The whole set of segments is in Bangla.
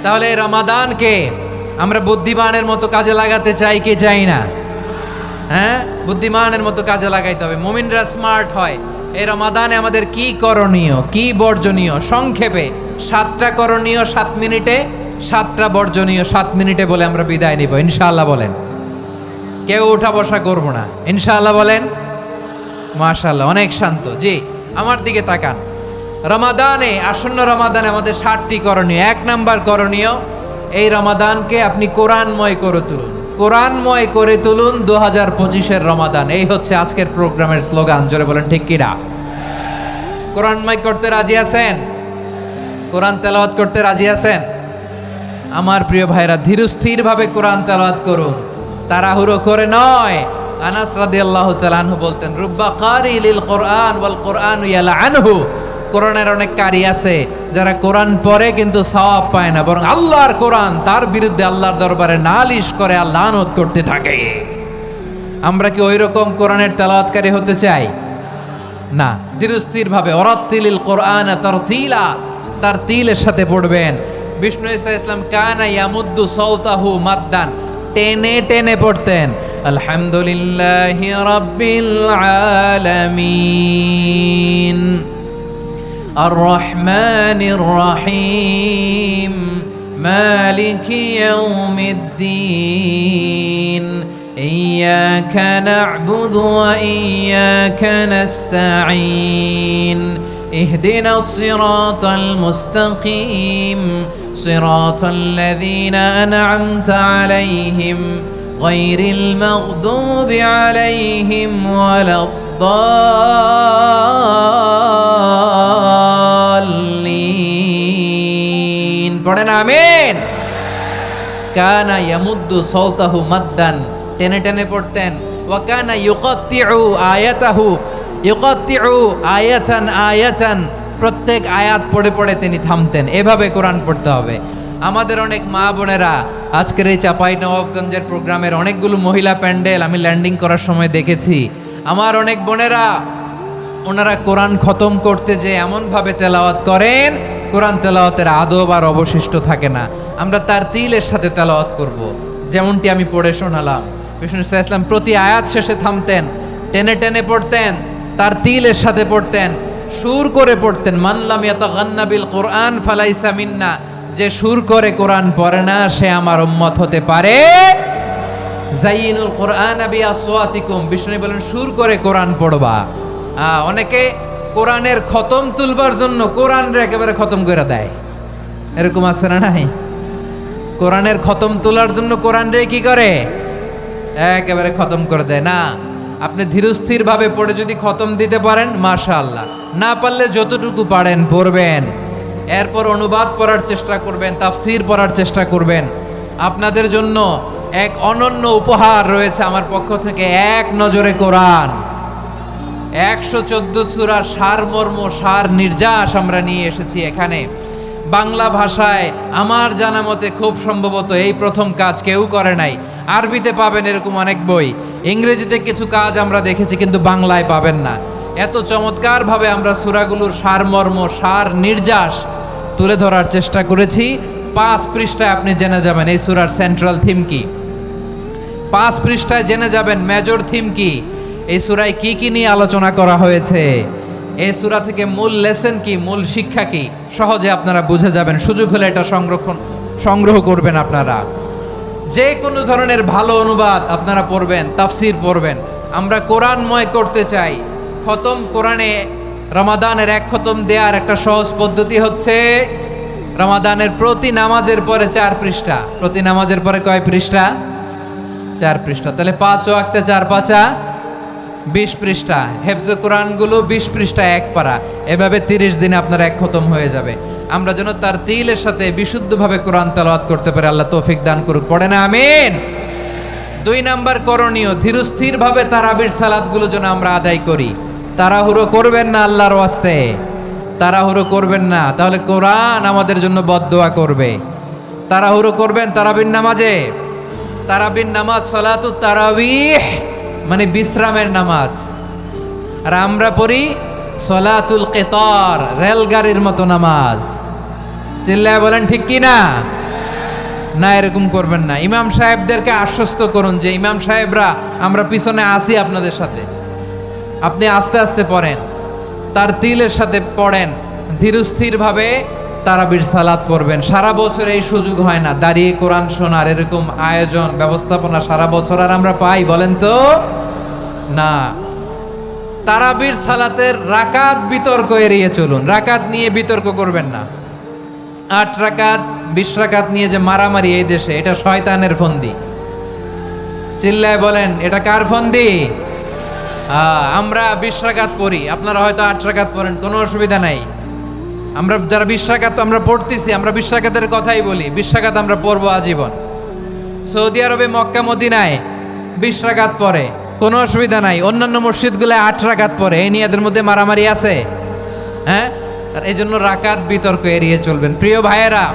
তাহলে এই রমাদানকে আমরা বুদ্ধিমানের মতো কাজে লাগাতে চাই কি চাই না? হ্যাঁ, বুদ্ধিমানের মতো কাজে লাগাইতে হবে। মুমিনরা স্মার্ট হয়। এই রমাদানে আমাদের কি করণীয়, কি বর্জনীয়, সংক্ষেপে 7টা করণীয় 7 মিনিটে, 7টা বর্জনীয় 7 মিনিটে বলে আমরা বিদায় নিব ইনশাআল্লাহ। বলেন, কেউ উঠা বসা করব না ইনশাআল্লাহ। বলেন মাশাআল্লাহ, অনেক শান্ত। জি, আমার দিকে তাকান। রমাদানে, আসন্ন রমাদানে আমাদের 7টি করণীয়। 1 নাম্বার করণীয়, এই রমাদানকে আপনি কোরআনময় করে তুলুন। কোরআনময় করে তুলুন 2025-এর রমাদান। এই হচ্ছে আজকের প্রোগ্রামের স্লোগান। জোরে বলেন ঠিক কিনা? কোরআনময় করতে রাজি আছেন? কোরআন তেলাওয়াত করতে রাজি আছেন? আমার প্রিয় ভাইরা, ধীরস্থিরভাবে কোরআন তেলাওয়াত করুন, তাড়াহুড়ো করে নয়। আনাস রাদিয়াল্লাহু তাআলা আনহু বলতেন, রুব্বা কারি লিল কোরআন ওয়াল কোরআনু ইয়ালআনহু। কোরআনের অনেক কারি আছে যারা কোরআন পড়ে কিন্তু সওয়াব পায় না, বরং আল্লাহর কোরআন তার বিরুদ্ধে আল্লাহর দরবারে নালিশ করে আর লানত করতে থাকে। আমরা কি ওই রকম কোরআনের তেলাওয়াতকারী হতে চাই? না। ধীরস্থিরভাবে ওয়ারাত্তিলিল কোরআন তারতিলা, তারতিলের সাথে পড়বেন। বিষ্ণু ঈসা ইসলাম কানা ইয়ামুদ্দু সাওতাহু মাদ্দান, টেনে টেনে পড়তেন। আলহামদুলিল্লাহি রাব্বিল আলামিন আর রহমানির রহিম মালিকি ইয়াউমিদ্দিন ইয়্যাকা না'বুদু ওয়া ইয়্যাকা নাস্তাঈন ইহদিনাস সিরাতাল মুস্তাকিম সিরাতাল লাযীনা আন'আমতা আলাইহিম গায়রিল মাগদুবি আলাইহিম ওয়ালাদ-দাল্লিন। পড়েন আমিন। কানা ইয়ামুদ্দু সাওতাহু মাদ্দান, টেনে টেনে পড়তেন। ওয়া কানা ইউকাত্তিউ আয়াতাহু, ইউকাত্তিউ আয়াতান আয়াতান, প্রত্যেক আয়াত পড়ে পড়ে তিনি থামতেন। এভাবে কোরআন পড়তে হবে। আমাদের অনেক মা বোনেরা আজকের এই চাঁপাইনবাবগঞ্জের প্রোগ্রামের অনেকগুলো মহিলা প্যান্ডেল আমি ল্যান্ডিং করার সময় দেখেছি। আমার অনেক বোনেরা, ওনারা কোরআন খতম করতে যে এমনভাবে তেলাওয়াত করেন, কোরআন তেলাওয়াতের আদব আর অবশিষ্ট থাকে না। আমরা তার তিলের সাথে তেলাওয়াত করব, যেমনটি আমি পড়ে শোনালাম। বিষ্ণু ইসলাম প্রতি আয়াত শেষে থামতেন, টেনে টেনে পড়তেন, তার তিলের সাথে পড়তেন, সুর করে পড়তেন। মানলাম ইয়াতাগান্না বিল কোরআন ফালাইসা মিন্না, যে সুর করে কোরআন পড়ে না সে আমার উম্মত হতে পারে। জাইনুল কোরআন বিআসওয়াতিকুম, বিষ্ণু বলেন সুর করে কোরআন পড়বা। অনেকে কোরআনের খতম তুলবার জন্য কোরআনরে একেবারে খতম করে দেয়, এরকম আছে না নাই? কোরআনের খতম তোলার জন্য কোরআনরে কি করে? একেবারে খতম করে দেয় না। আপনি ধীরস্থির ভাবে পড়ে যদি খতম দিতে পারেন মাশাআল্লাহ, না পারলে যতটুকু পারেন পড়বেন। এরপর অনুবাদ পড়ার চেষ্টা করবেন, তাফসীর পড়ার চেষ্টা করবেন। আপনাদের জন্য এক অনন্য উপহার রয়েছে আমার পক্ষ থেকে, এক নজরে কোরআন। 114 সূরার সারমর্ম, সার নির্যাস আমরা নিয়ে এসেছি এখানে। বাংলা ভাষায় আমার জানা মতে খুব সম্ভবত এই প্রথম কাজ কেউ করে নাই। আরবিতে পাবেন এরকম অনেক বই, ইংরেজিতে কিছু কাজ আমরা দেখেছি, কিন্তু বাংলায় পাবেন না। এত চমৎকারভাবে আমরা সূরাগুলোর সারমর্ম, সার নির্যাস তুলে ধরার চেষ্টা করেছি। 5 পৃষ্ঠায় আপনি জেনে যাবেন এই সূরার সেন্ট্রাল থিম কি। 5 পৃষ্ঠায় জেনে যাবেন মেজর থিম কি, এই সূরায় কি কি নিয়ে আলোচনা করা হয়েছে, এই সূরা থেকে মূল লেসন কি, মূল শিক্ষা কি, সহজে আপনারা বুঝে যাবেন। সুযোগ হলে এটা সংগ্রহ করবেন। আপনারা যে কোনো ধরনের ভালো অনুবাদ আপনারা পড়বেন, তাফসীর পড়বেন। আমরা কোরআনময় করতে চাই। খতম কোরআনে রমাদানের 1 খতম দেওয়ার একটা সহজ পদ্ধতি হচ্ছে, রমাদানের প্রতি নামাজের পরে 4 পৃষ্ঠা। প্রতি নামাজের পরে কয় পৃষ্ঠা? 4 পৃষ্ঠা। তাহলে 5 ওয়াক্তে 4 পাঁচা 20 পৃষ্ঠা। হেফজে কোরআনগুলো 20 পৃষ্ঠা 1 পারা। এভাবে 30 দিনে আপনার 1 খতম হয়ে যাবে। আমরা যেন তার তিলের সাথে বিশুদ্ধভাবে কোরআন তেলাওয়াত করতে পারি, আল্লাহ তৌফিক দান করুক। পড়ে না আমিন। 2 নাম্বার করণীয়, ধীরস্থিরভাবে তারাবির সালাতগুলো যেন আমরা আদায় করি। তাড়াহুড়ো করবেন না আল্লাহর ওয়াস্তে, তাড়াহুড়ো করবেন না, তাহলে কোরআন আমাদের জন্য বদদোয়া করবে। তাড়াহুড়ো করবেন তারাবির নামাজে। তারাবির নামাজ সালাতুত তারাবিহ মানে বিশ্রামের নামাজ। আর আমরা পড়ি সলাতুল কিতার, রেলগাড়ির মতো নামাজ। চিল্লায় বলেন ঠিক কি না? না, এরকম করবেন না। ইমাম সাহেবদেরকে আশ্বস্ত করুন যে ইমাম সাহেবরা আমরা পিছনে আসি আপনাদের সাথে, আপনি আস্তে আস্তে পড়েন, তার তিলের সাথে পড়েন, ধীরস্থিরভাবে তারাবির সালাত পড়বেন। সারা বছর এই সুযোগ হয় না দাঁড়িয়ে কোরআন শোনার, এরকম আয়োজন ব্যবস্থাপনা সারা বছর আর আমরা পাই বলেন তো? না। তারাবির সালাতের রাকাত বিতর্ক এড়িয়ে চলুন, রাকাত নিয়ে বিতর্ক করবেন না। 8 রাকাত 20 রাকাত নিয়ে যে মারামারি এই দেশে, এটা শয়তানের ফন্দি। চিল্লায় বলেন এটা কার ফন্দি? আমরা 20 রাকাত পড়ি, আপনারা হয়তো 8 রাকাত পড়েন, কোনো অসুবিধা নাই। আমরা যারা 20 রাকাত আমরা পড়তেছি, আমরা 20 রাকাতের কথাই বলি, 20 রাকাত আমরা পড়বো আজীবন। সৌদি আরবে মক্কা মদিনায় 20 রাকাত পড়ে, কোনো অসুবিধা নাই। অন্যান্য মসজিদগুলোয় 8 রাকাত পড়ে, এই নিয়ে এদের মধ্যে মারামারি আছে? হ্যাঁ। আর এই জন্য রাকাত বিতর্ক এড়িয়ে চলবেন। প্রিয় ভাইয়েরা,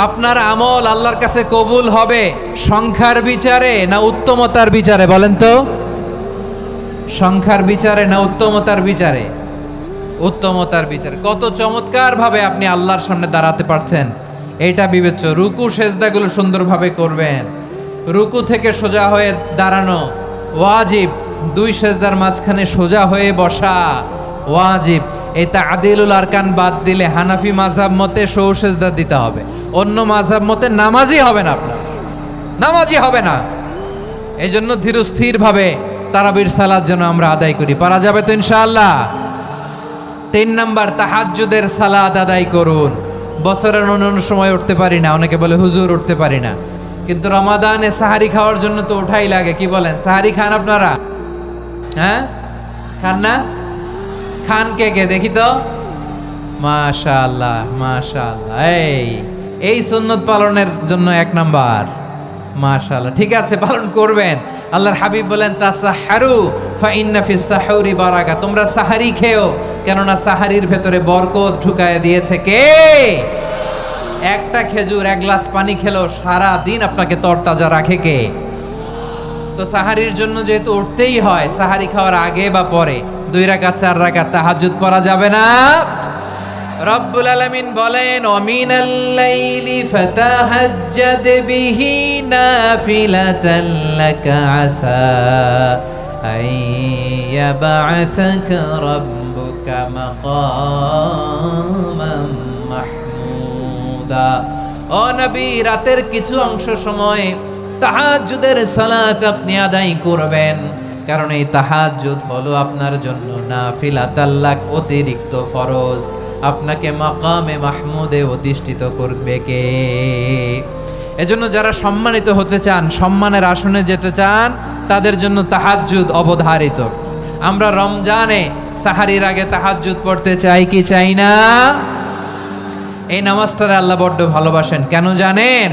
আপনার আমল আল্লাহর কাছে কবুল হবে সংখ্যার বিচারে না উত্তমতার বিচারে বলেন তো? সংখ্যার বিচারে না উত্তমতার বিচারে? উত্তমতার বিচারে। কত চমৎকার ভাবে আপনি আল্লাহর সামনে দাঁড়াতে পারছেন এটা বিবেচ্য। রুকু সেজদাগুলো সুন্দরভাবে করবেন, রুকু থেকে সোজা হয়ে দাঁড়ানো ওয়াজিব, 2 সেজদার মাঝখানে সোজা হয়ে বসা ওয়াজিব। এই তা'দিলুল আরকান বাদ দিলে হানাফি মাযহাব মতে সৌ সেজদা দিতে হবে, অন্য মাযহাব মতে নামাজই হবে না, আপনার নামাজই হবে না। এই জন্য ধীরস্থির ভাবে তারাবির সালাত যেন আমরা আদায় করি। পারা যাবে তো ইনশাআল্লাহ? 3 নাম্বার, তাহাজ্জুদের সালাত আদায় করুন। বছরের অন্য সময় উঠতে পারি না, অনেকে বলে হুজুর উঠতে পারি না, কিন্তু রমাদানে সাহারি খাওয়ার জন্য তো ওঠাই লাগে। কি বলেন, সাহারি খান আপনারা? হ্যাঁ, খান না? খান কে কে দেখি তো? মাশাআল্লাহ মাশাআল্লাহ। এই সুন্নত পালনের জন্য 1 নাম্বার। মাশাআল্লাহ, ঠিক আছে, পালন করবেন। আল্লাহর হাবিব বলেন তাসাহহারু ফা ইন্না ফিস সাহুরি বারাকা, তোমরা সাহারি খেও, কেননা সাহারির ভেতরে বরকত ঢুকায় দিয়েছে কে? একটা খেজুর 1 গ্লাস পানি খেলেও সারা দিন আপনাকে তরতাজা রাখে কে? তো সাহারির জন্য যেহেতু উঠতেই হয়, সাহারি খাওয়ার আগে বা পরে 2 রাকাত 4 রাকাত তাহাজ্জুদ পড়া যাবে না? রব্বুল আলামিন বলেন ওয়ামিনাল লাইলি ফাতাহাজ্জাদ বিহি নাফিলাতান লাকা আসা আইয়াবআসাকা রাব্বুকা মাকামান মাহমুদা। ও নবী, রাতের কিছু অংশ সময় তাহাজ্জুদের সালাত আপনি আদায় করবেন, কারণ এই তাহাজ্জুদ হলো আপনার জন্য নাফিলাতাল লাক, অতিরিক্ত ফরজ। আপনাকে মাকামে মাহমুদে অধিষ্ঠিত করবে কে? এজন্য যারা সম্মানিত হতে চান, সম্মানের আসনে যেতে চান, তাদের জন্য তাহাজ্জুদ অবধারিত। আমরা রমজানে সাহারির আগে তাহাজ্জুদ পড়তে চাই কি চাই না? এই নামাজটারে আল্লাহ বড্ড ভালোবাসেন। কেন জানেন?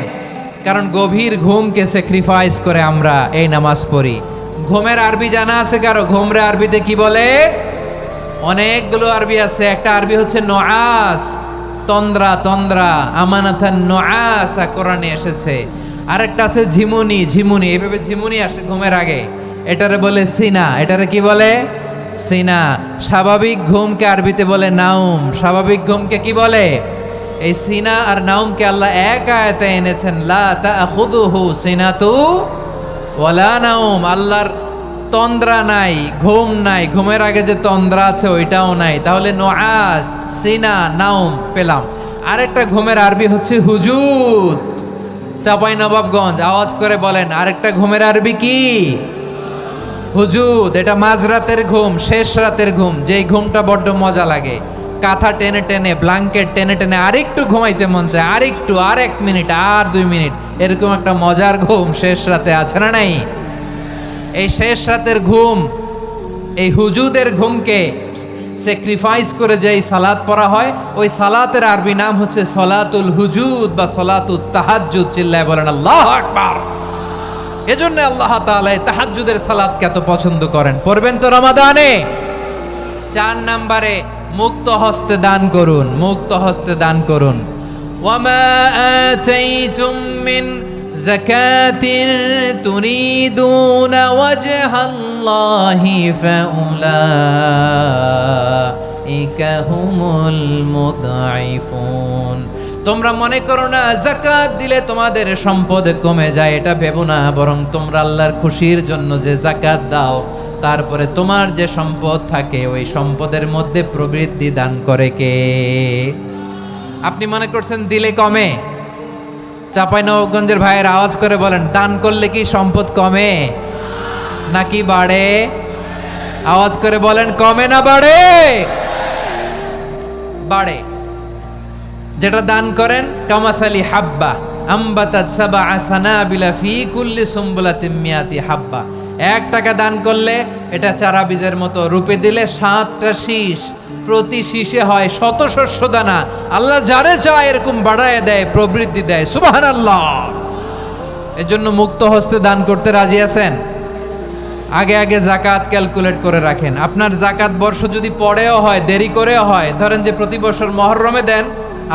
কারণ গভীর ঘুমকে স্যাক্রিফাইস করে আমরা এই নামাজ পড়ি। ঘুমের আরবি জানা আছে কারো? ঘুমরে আরবিতে কি বলে? অনেকগুলো আরবি আছে। একটা আরবি হচ্ছে নুআস, তন্দ্রা, তন্দ্রা, আমানাতান নুআসা কোরআনে এসেছে। আরেকটা আছে ঝিমুনি, ঝিমুনি, এইভাবে ঝিমুনি আসে ঘুমের আগে, এটারে বলে সিনা। এটারে কি বলে? সিনা। স্বাভাবিক ঘুমকে আরবিতে বলে নাউম। স্বাভাবিক ঘুমকে কি বলে? এই সিনা আর নাউমকে আল্লাহ এক আয়াতে এনেছেন, লা তাখুযুহু সিনাতু ওয়ালা নাউম। আল্লাহর তন্দ্রা নাই, ঘুম নাই, ঘুমের আগে যে তন্দ্রা আছে ওইটাও নাই। তাহলে নুআস, সিনা, নাউম পেলাম। আরেকটা ঘুমের আরবি হচ্ছে হুজুদ। চাপাই নবাবগঞ্জ আওয়াজ করে বলেন, আরেকটা ঘুমের আরবি কি? হুজুদ। এটা মাঝরাতের ঘুম, শেষ রাতের ঘুম, যেই ঘুমটা বড্ড মজা লাগে। কাঁথা টেনে টেনে, ব্ল্যাঙ্কেট টেনে টেনে আরেকটু ঘুমাইতে মন চায়, আরেকটু, আর 1 মিনিট, আর 2 মিনিট, এরকম একটা মজার ঘুম শেষ রাতে আছে না নাই? এই শেষ রাতের ঘুম, এই হুজুদের ঘুমকে স্যাক্রিফাইস করে যেই সালাত পড়া হয়, ওই সালাতের আরবি নাম হচ্ছে সলাতুল হুজুদ বা সলাতুত তাহাজ্জুদ। চিল্লায় বলেন আল্লাহু আকবার। এজন্য আল্লাহ তাআলা এই তাহাজ্জুদের সালাতকে এত পছন্দ করেন। পড়বেন তো রমাদানে? 4 নম্বরে মুক্ত হস্তে দান করুন, মুক্ত হস্তে দান করুন। ওয়ামা আতাইতুম মিন যাকাতিন তুরিদুনা ওয়াজহাল্লাহি ফাউলাইকা হুমুল মুদঈফুন। তোমরা মনে করো না যাকাত দিলে তোমাদের সম্পদ কমে যায়, এটা ভেবো না, বরং তোমরা আল্লাহর খুশির জন্য যে যাকাত দাও, তারপরে তোমার যে সম্পদ থাকে ওই সম্পদের মধ্যে প্রবৃদ্ধি দান করে কে? আপনি মনে করছেন দিলে কমে? চাঁপাইনবাবগঞ্জের ভাইয়ের আওয়াজ করে বলেন, দান করলে কি সম্পদ কমে নাকি বাড়ে? আওয়াজ করে বলেন, কমে না বাড়ে? বাড়ে। যেটা দান করেন, কামাসালি হাব্বা আম্বাতাত সাবআ সানাবিলা ফি কুল্লি সুমবুলাতিন মিয়াতি হাব্বা। 1 টাকা দান করলে এটা চারা বীজের মতো, রূপে দিলে 7টা শীষ, প্রতি শীষে হয় শত শস্য দানা। আল্লাহ যারে চায় এরকম বাড়ায় দেয়, প্রবৃদ্ধি দেয়। সুবহানাল্লাহ। এজন্য মুক্ত হস্তে দান করতে রাজি আছেন? আগে আগে যাকাত ক্যালকুলেট করে রাখেন। আপনার যাকাত বর্ষ যদি পরেও হয়, দেরি করেও হয়, ধরেন যে প্রতি বছর মুহররমে দেন,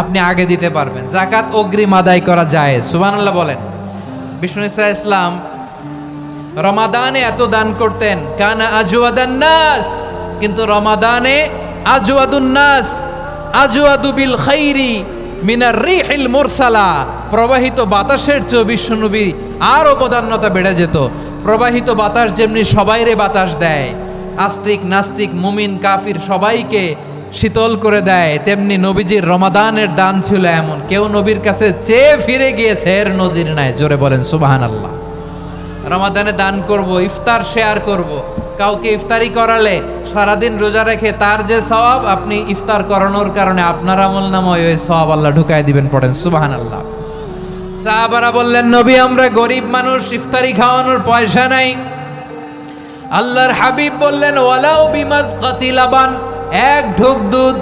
আপনি আগে দিতে পারবেন। যাকাত অগ্রিম আদায় করা যায়। সুবহানাল্লাহ বলেন। বিষ্ণু ইসলাম রমাদানে এত দান করতেন, কানা আজওয়াদান নাস, কিন্তু রমাদানে আজওয়াদুন নাস আজওয়াদু বিল খাইরি মিনার রিহিল মুরসালা। প্রবাহিত বাতাসের চেয়ে বিশ্বনবী আরো বদান্যতা বেড়ে যেত। প্রবাহিত বাতাস যেমনি সবাইরে বাতাস দেয়, আস্তিক নাস্তিক মুমিন কাফির সবাইকে শীতল করে দেয়, তেমনি নবীজির রমাদানের দান ছিল এমন, কেউ নবীর কাছে চেয়ে ফিরে গিয়েছে এর নজির নাই। জোরে বলেন সুবহানাল্লাহ। রমাদানে দান করব, ইফতার শেয়ার করব। কাউকে ইফতারি করালে সারাদিন রোজা রেখে তার যে সওয়াব, আপনি ইফতার করানোর কারণে আপনার আমলনামায় ওই সওয়াব আল্লাহ ঢুকায় দিবেন। পড়েন সুবহানাল্লাহ। সাহাবারা বললেন, নবী আমরা গরিব মানুষ, ইফতারি খাওয়ানোর পয়সা নাই। আল্লাহর হাবিব বললেন, ওয়ালাউ বিমাজকাতি লাবান, 1 ঢোক দুধ,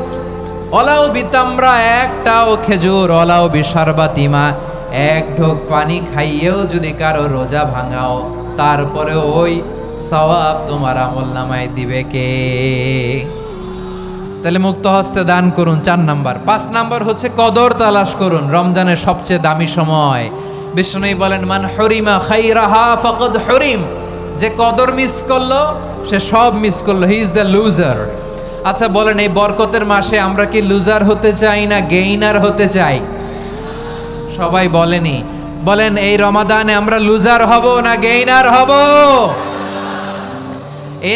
ওয়ালাউ বিতামরা, 1টাও খেজুর, ওয়ালাউ বিশারবাতিমা, 1 ঢোক পানি খাইয়েও যদি কারো রোজা ভাঙাও, তারপরে ওই সওয়াব তোমার আমলনামায় দিবে কে? তাহলে মুক্ত হস্তে দান করুন, 4 নাম্বার। 5 নাম্বার হচ্ছে কদর তালাশ করুন। রমজানের সবচেয়ে দামি সময়। বিষ্ণু বলেন, মান হরিমা খাইরাহা ফাকাদ হরিম, যে কদর মিস করলো সে সব মিস করলো, হি ইজ দ্য লুজার। আচ্ছা বলেন, এই বরকতের মাসে আমরা কি লুজার হতে চাই না গেইনার হতে চাই? সবাই বলেনি, বলেন এই রমাদানে আমরা লুজার হব না গেইনার হব?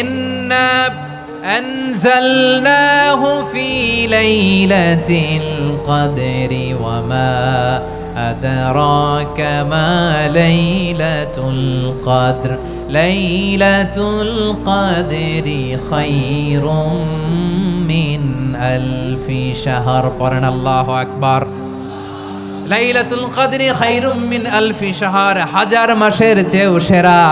ইন্না আনজালনাহু ফি লাইলাতিল কদরি ওয়া মা আদরাকা মা লাইলাতুল কদর লাইলাতুল কদরি খায়রুম মিন আলফি শাহর। পড়েন আল্লাহু আকবার। লাইলাতুল কদরি খায়রুম মিন আলফি শাহর, 1000 মাসের চেয়েও সেরা।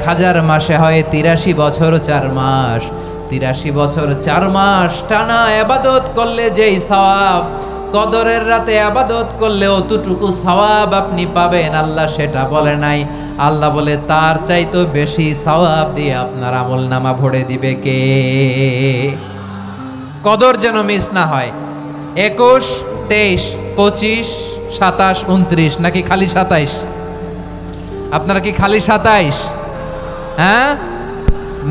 1000 মাসে হয় 83 বছর 4 মাস। 83 বছর 4 মাস টানা ইবাদত করলে যেই সওয়াব, কদরের রাতে ইবাদত করলে অতটুকু সওয়াব আপনি পাবেন, আল্লাহ সেটা বলে নাই। আল্লাহ বলে তার চাইতে বেশি সওয়াব দিয়ে আপনার আমলনামা ভরে দিবে কে? কদর যেন মিস না হয়। 21, 23, 25, 27, 29 নাকি খালি 27? আপনারা কি খালি 27? হ্যাঁ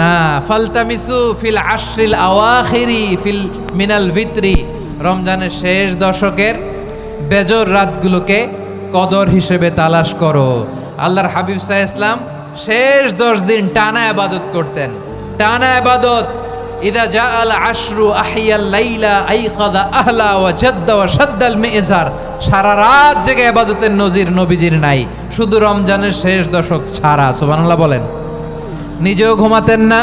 না, ফালতামিসু ফিল আশরিল আওয়াখিরি ফিল মিনাল ভিতরি, রমজানের শেষ দশকের বেজর রাতগুলোকে কদর হিসেবে তালাশ করো। আল্লাহর হাবিব সাল্লাল্লাহু আলাইহি ওয়াসাল্লাম শেষ 10 দিন টানা ইবাদত করতেন, টানা ইবাদত। ইদা জাআল আশরু আহিয়াল লাইলা আইকাদা আহলা ওয়া জাদ্দা ওয়া শাদ্দাল মিজার। সারা রাত জেগে ইবাদতের নজির নবীজির নাই, শুধু রমজানের শেষ দশক ছাড়া। সুবহানাল্লাহ বলেন। নিজেও ঘুমাতেন না।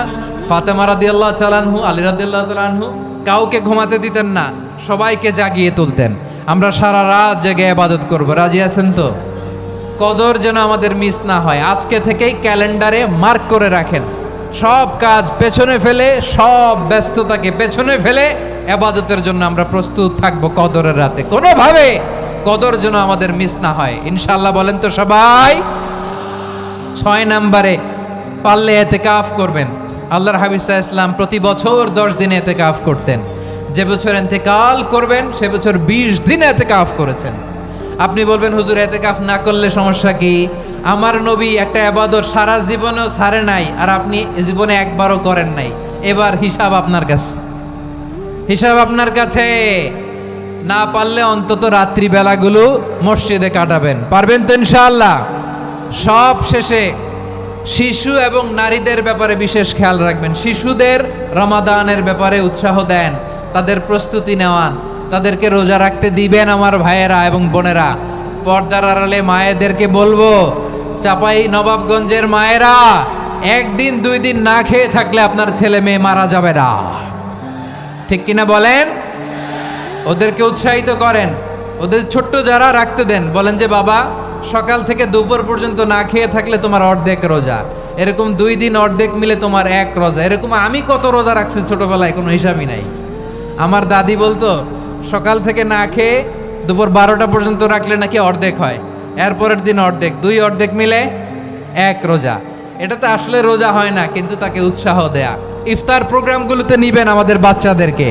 ফাতেমা রাদিয়াল্লাহু তাআলা আনহু, আলী রাদিয়াল্লাহু তাআলা আনহু কাউকে ঘুমাতে দিতেন না, সবাইকে জাগিয়ে তুলতেন। আমরা সারা রাত জেগে ইবাদত করব, রাজি আছেন তো? কদর যেন আমাদের মিস না হয়। আজকে থেকেই ক্যালেন্ডারে মার্ক করে রাখেন, সব কাজ পেছনে ফেলে, সব ব্যস্ততাকে পেছনে ফেলে ইবাদতের জন্য আমরা প্রস্তুত থাকবো কদরের রাতে। কোনোভাবে কদর যেন আমাদের মিস না হয়, ইনশাআল্লাহ বলেন তো সবাই? 6 নম্বরে পারলে ইতিকাফ করবেন। আল্লাহর হাবিব সাল্লাল্লাহু আলাইহি ওয়াসাল্লাম প্রতি বছর 10 দিন ইতিকাফ করতেন। যে বছর ইন্তেকাল করবেন সে বছর 20 দিন ইতিকাফ করেছেন। আপনি বলবেন, হুজুর ইতিকাফ না করলে সমস্যা কি? আমার নবী একটা ইবাদত সারা জীবনেও ছাড়ে নাই, আর আপনি জীবনে একবারও করেন নাই। এবার হিসাব আপনার কাছে, হিসাব আপনার কাছে। না পারলে অন্তত রাত্রিবেলাগুলো মসজিদে কাটাবেন। পারবেন তো ইনশাআল্লাহ? সব শেষে শিশু এবং নারীদের ব্যাপারে বিশেষ খেয়াল রাখবেন। শিশুদের রমাদানের ব্যাপারে উৎসাহ দেন, তাদের প্রস্তুতি নেওয়ান, তাদেরকে রোজা রাখতে দিবেন। আমার ভাইয়েরা এবং বোনেরা, পর্দার আড়ালে মায়েদেরকে বলবো, চাপাই নবাবগঞ্জের মায়েরা, একদিন 2 দিন না খেয়ে থাকলে আপনার ছেলে মেয়ে মারা যাবে না। ঠিক কিনা বলেন? ওদেরকে উৎসাহিত করেন, ওদের ছোট্ট যারা রাখতে দেন, বলেন যে বাবা সকাল থেকে দুপুর পর্যন্ত না খেয়ে থাকলে তোমার অর্ধেক রোজা, এরকম 2 দিন অর্ধেক মিলে তোমার 1 রোজা। এরকম আমি কত রোজা রাখছি ছোটবেলায় কোনো হিসাবই নাই। আমার দাদি বলতো সকাল থেকে না খেয়ে দুপুর 12টা পর্যন্ত রাখলে নাকি অর্ধেক হয়, এরপরের দিন অর্ধেক, 2 অর্ধেক মিলে 1 রোজা। এটা তো আসলে রোজা হয় না, কিন্তু তাকে উৎসাহ দেয়া। ইফতার প্রোগ্রামগুলোতে নিবেন আমাদের বাচ্চাদেরকে,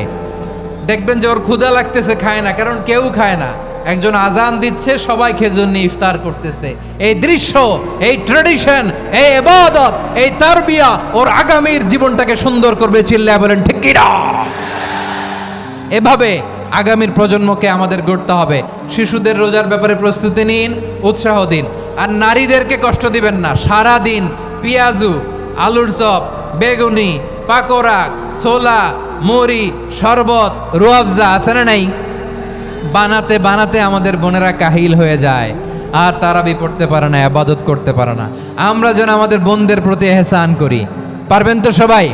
দেখবেন যে ওর ক্ষুধা লাগতেছে, খায় না, কারণ কেউ খায় না। একজন আজান দিচ্ছে, সবাই খেজুর নিয়ে ইফতার করতেছে। এই দৃশ্য, এই ট্রেডিশন, এই ইবাদত, এই তারবিয়া ওর আগামীর জীবনটাকে সুন্দর করবে। চিল্লায় বলেন ঠিক কি না? এভাবে আগামীর প্রজন্মকে আমাদের গড়তে হবে। শিশুদের রোজার ব্যাপারে প্রস্তুতি নিন, উৎসাহ দিন। আর নারীদেরকে কষ্ট দিবেন না। সারা দিন পেঁয়াজু, আলুর চপ, বেগুনি, পাকোড়া, ছোলা, মুড়ি, শরবত, রুয়াবজা আছে না নাই, বানাতে বানাতে আমাদের বোনেরা কাহিল হয়ে যায়, আর তারাবি পড়তে পারে না, ইবাদত করতে পারে না। আমরা যেন আমাদের বোনদের প্রতি এহসান করি। পারবেন তো সবাই?